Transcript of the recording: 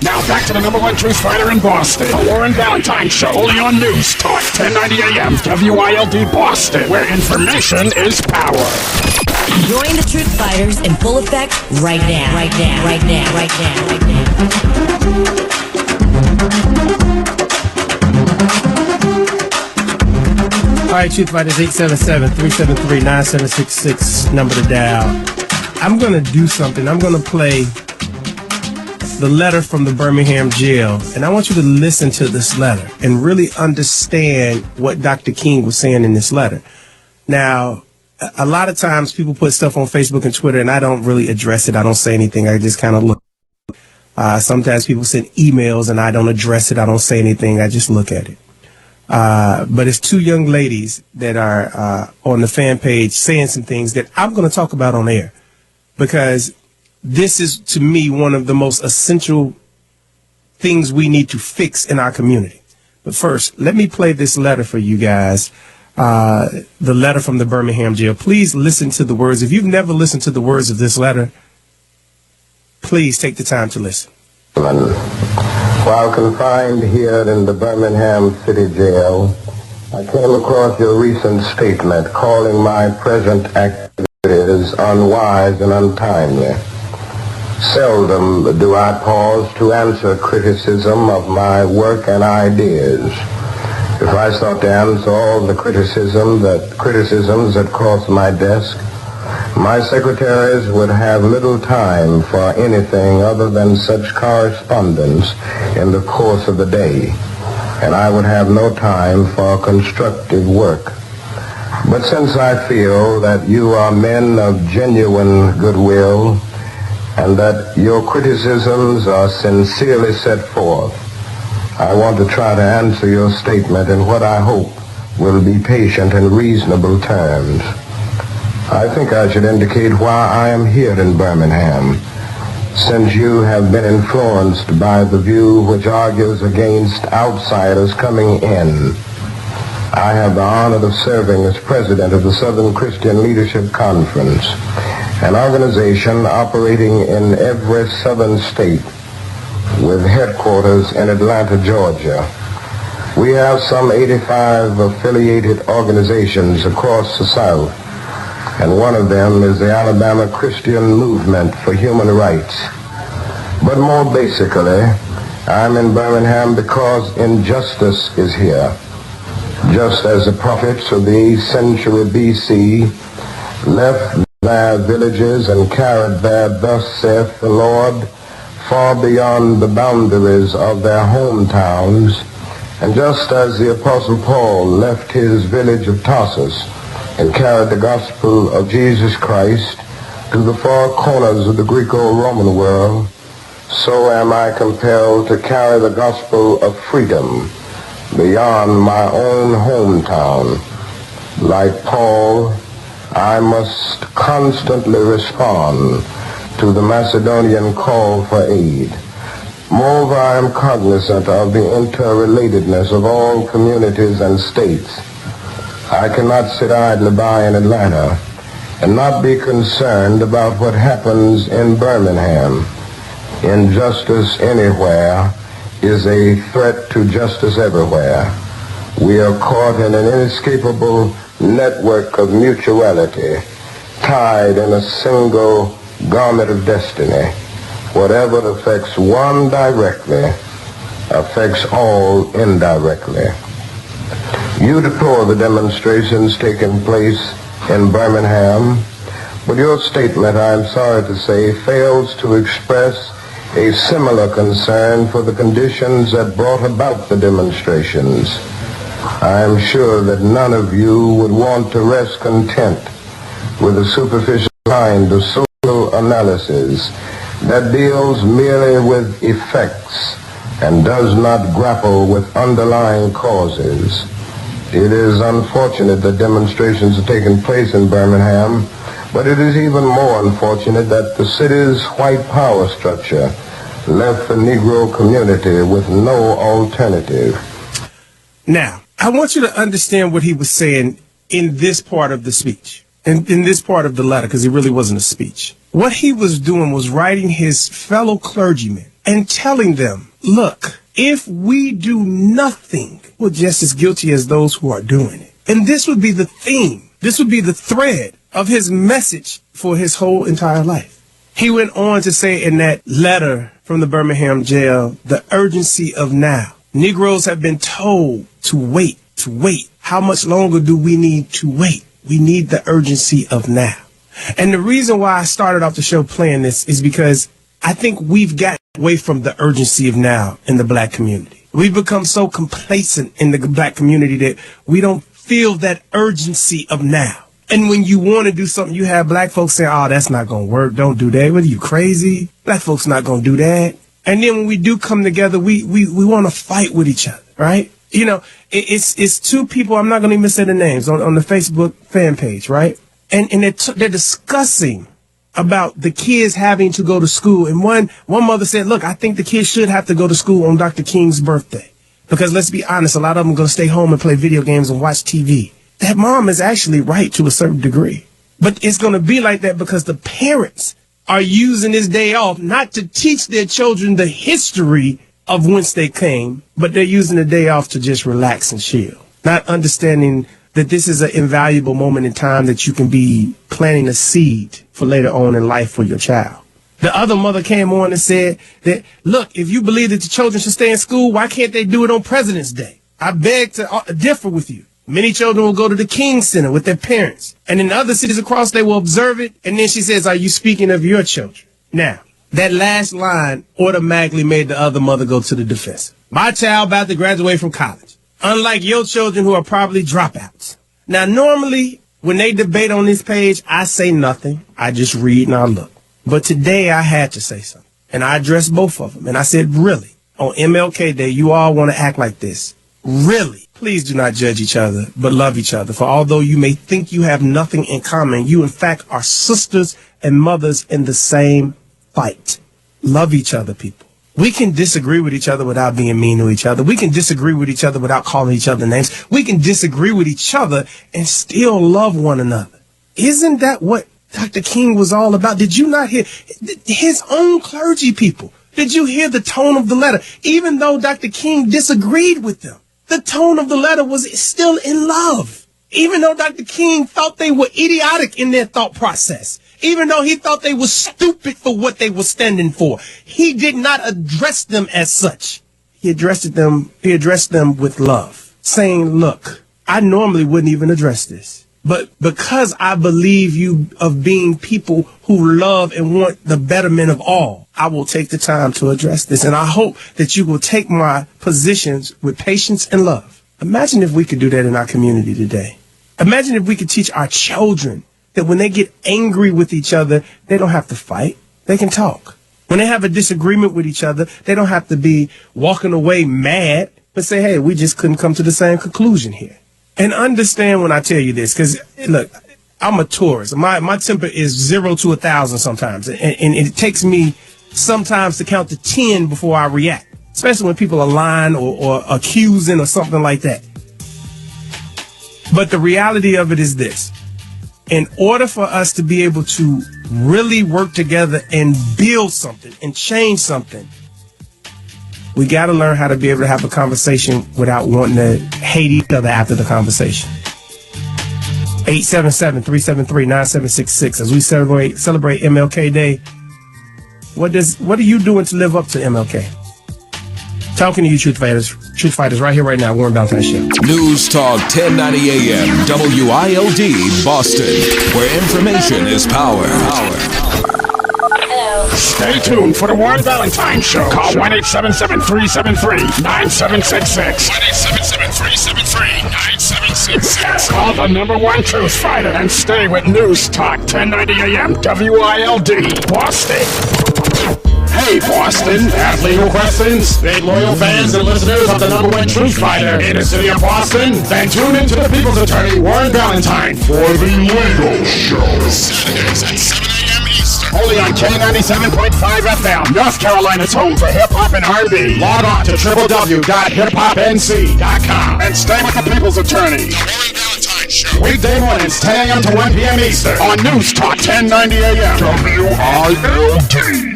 Now back to the #1 Truthfighter in Boston, the Warren Ballentine Show, only on NewsTalk, 1090 AM, WILD Boston, where information is power. Join the Truthfighters in full effect right now. Right now. Right now. Right now. Right now. All right, Truthfighters, 877-373-9766, number to dial. I'm going to do something. I'm going to play the letter from the Birmingham jail, and I want you to listen to this letter and really understand what Dr. King was saying in this letter. Now, a lot of times people put stuff on Facebook and Twitter, and I don't really address it. I don't say anything. I just kind of look. Sometimes people send emails, and I don't address it. I don't say anything. I just look at it. But it's two young ladies that are on the fan page saying some things that I'm going to talk about on air, because this is, to me, one of the most essential things we need to fix in our community. But first, let me play this letter for you guys, the letter from the Birmingham jail. Please listen to the words. If you've never listened to the words of this letter, please take the time to listen. While confined here in the Birmingham City Jail, I came across your recent statement calling my present activities unwise and untimely. Seldom do I pause to answer criticism of my work and ideas. If I sought to answer all the criticisms that cross my desk, my secretaries would have little time for anything other than such correspondence in the course of the day, and I would have no time for constructive work. But since I feel that you are men of genuine goodwill, and that your criticisms are sincerely set forth, I want to try to answer your statement in what I hope will be patient and reasonable terms. I think I should indicate why I am here in Birmingham, since you have been influenced by the view which argues against outsiders coming in. I have the honor of serving as president of the Southern Christian Leadership Conference, an organization operating in every southern state with headquarters in Atlanta, Georgia. We have some 85 affiliated organizations across the South, and one of them is the Alabama Christian Movement for Human Rights. But more basically, I'm in Birmingham because injustice is here. Just as the prophets of the 8th century B.C. left their villages and carried their "thus saith the Lord" far beyond the boundaries of their hometowns, and just as the Apostle Paul left his village of Tarsus and carried the gospel of Jesus Christ to the far corners of the Greco-Roman world, so am I compelled to carry the gospel of freedom beyond my own hometown. Like Paul, I must constantly respond to the Macedonian call for aid. Moreover, I am cognizant of the interrelatedness of all communities and states. I cannot sit idly by in Atlanta and not be concerned about what happens in Birmingham. Injustice anywhere is a threat to justice everywhere. We are caught in an inescapable network of mutuality, tied in a single garment of destiny. Whatever affects one directly affects all indirectly. You deplore the demonstrations taking place in Birmingham, but your statement, I am sorry to say, fails to express a similar concern for the conditions that brought about the demonstrations. I am sure that none of you would want to rest content with a superficial kind of social analysis that deals merely with effects and does not grapple with underlying causes. It is unfortunate that demonstrations are taking place in Birmingham, but it is even more unfortunate that the city's white power structure left the Negro community with no alternative. Now, I want you to understand what he was saying in this part of the speech, in this part of the letter, because it really wasn't a speech. What he was doing was writing his fellow clergymen and telling them, look, if we do nothing, we're just as guilty as those who are doing it. And this would be the theme. This would be the thread of his message for his whole entire life. He went on to say in that letter from the Birmingham jail, the urgency of now. Negroes have been told to wait, to wait. How much longer do we need to wait? We need the urgency of now. And the reason why I started off the show playing this is because I think we've gotten away from the urgency of now in the black community. We've become so complacent in the black community that we don't feel that urgency of now. And when you want to do something, you have black folks saying, oh, that's not going to work. Don't do that. What are you, crazy? Black folks not going to do that. And then when we do come together, we want to fight with each other, right? You know, it's two people, I'm not going to even say the names, on the Facebook fan page, right? And they're discussing about the kids having to go to school. And one mother said, look, I think the kids should have to go to school on Dr. King's birthday. Because let's be honest, a lot of them are going to stay home and play video games and watch TV. That mom is actually right to a certain degree. But it's going to be like that because the parents are using this day off not to teach their children the history of whence they came, but they're using the day off to just relax and chill. Not understanding that this is an invaluable moment in time that you can be planting a seed for later on in life for your child. The other mother came on and said that, look, if you believe that the children should stay in school, why can't they do it on President's Day? I beg to differ with you. Many children will go to the King Center with their parents. And in other cities across, they will observe it. And then she says, are you speaking of your children? Now, that last line automatically made the other mother go to the defense. My child about to graduate from college. Unlike your children who are probably dropouts. Now, normally, when they debate on this page, I say nothing. I just read and I look. But today I had to say something. And I addressed both of them. And I said, really, on MLK Day, you all want to act like this. Really? Please do not judge each other, but love each other. For although you may think you have nothing in common, you in fact are sisters and mothers in the same fight. Love each other, people. We can disagree with each other without being mean to each other. We can disagree with each other without calling each other names. We can disagree with each other and still love one another. Isn't that what Dr. King was all about? Did you not hear his own clergy people? Did you hear the tone of the letter? Even though Dr. King disagreed with them, the tone of the letter was still in love. Even though Dr. King thought they were idiotic in their thought process, even though he thought they were stupid for what they were standing for, he did not address them as such. He addressed them with love, saying, look, I normally wouldn't even address this, but because I believe you of being people who love and want the betterment of all, I will take the time to address this. And I hope that you will take my positions with patience and love. Imagine if we could do that in our community today. Imagine if we could teach our children that when they get angry with each other, they don't have to fight. They can talk. When they have a disagreement with each other, they don't have to be walking away mad, but say, hey, we just couldn't come to the same conclusion here. And understand when I tell you this, because, look, I'm a tourist. My temper is 0 to 1,000 sometimes. And it takes me sometimes to count to 10 before I react, especially when people are lying or accusing or something like that. But the reality of it is this. In order for us to be able to really work together and build something and change something, we got to learn how to be able to have a conversation without wanting to hate each other after the conversation. 877-373-9766. As we celebrate MLK Day, what are you doing to live up to MLK? Talking to you, Truthfighters, right here, right now. Warren Ballentine Show. NewsTalk 1090 AM, WILD, Boston, where information is power. Stay tuned for the Warren Ballentine Show. Call 1-877-373-9766. 1-877-373-9766. Call the #1 Truth Fighter and stay with NewsTalk 1090 AM, WILD, Boston. Hey, Boston, have legal questions? Big loyal fans and listeners of the #1 Truth Fighter in the city of Boston? Then tune in to the People's Attorney, Warren Ballentine, for the Legal Show. Saturdays at 7 a.m. Eastern. Only on K97.5 FM, North Carolina's home for hip-hop and R&B. Log on to www.hiphopnc.com and stay with the People's Attorney. The Warren Ballentine Show. Weekday mornings, 10 a.m. to 1 p.m. Eastern on NewsTalk 1090 AM, WILD.